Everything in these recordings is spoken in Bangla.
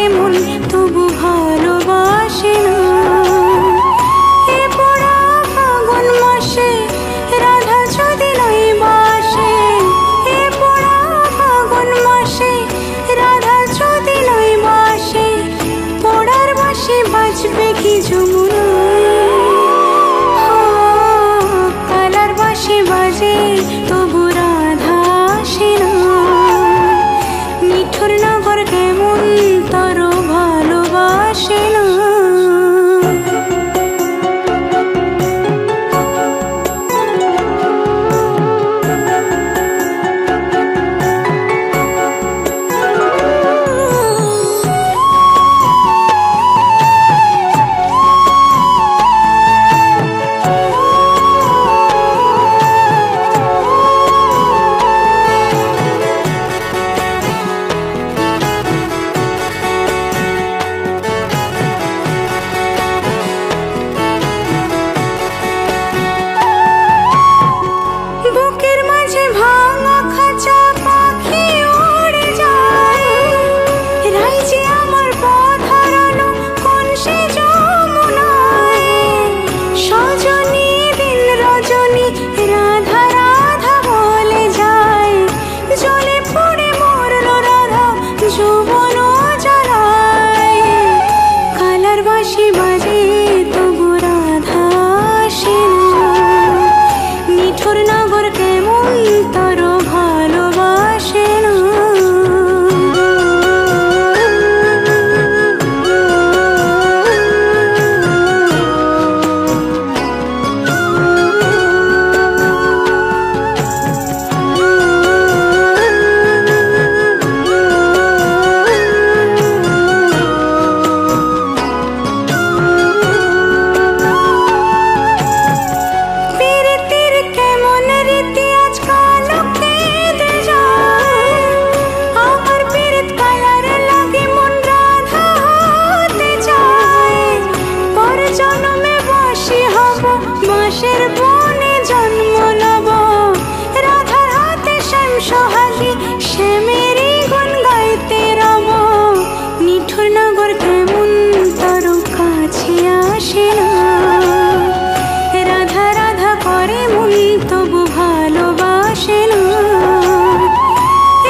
করে মন তবু ভালোবাসে না। এ পোড়া ফাগুন মাসে রাধা যদি নাই বাসে, এ পোড়া ফাগুন মাসে রাধা যদি নাই বাসে, পোড়ার বাঁশি বাজবে কি যমুনায়। কালার বাঁশি বাজে তবু রাধা আসে না। মিঠুর নগর কেমন তার ভালোবাসে না। বুকের মাঝে ভাঙা খাঁচা পাখি উড়ে যায়, রাইজে আমার পথ হারালো কোন সে যমুনায়। সজনী দিন রজনী রাধা রাধা বলে যায়, জলে পড়ে মরলো রাধা যৌবন জ্বালায়। কালার বাঁশি বাজে তবু রাধা আসে না। মিঠুর নগর কেমন তার ভালোবাসে না। পীড়িতের কেমন রীতি আজকাল কেঁদে যায়, আমার পীড়িত কালার লাগে মন রাধা হতে চায়। পর জন্মে বাঁশি হব, বাঁশের বনে জন্ম লব, রাধার হাতে শ্যাম সোহাগী শ্যামেরই গুণ গাইতে রব। মিঠুর নগর কেমন তার কাছে আসে না। রাধা রাধা করে মন তবু ভালোবাসে না।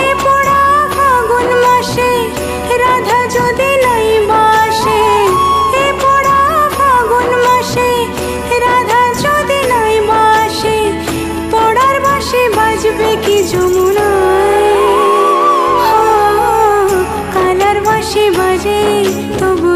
এ পোড়া ফাগুন মাসে রাধা যদি নাই বাসে, এ পোড়া ফাগুন মাসে রাধা যদি নাই বাসে, পোড়ার বাঁশি বাজবে কি যমুনায়। কালার বাঁশি বাজে তবু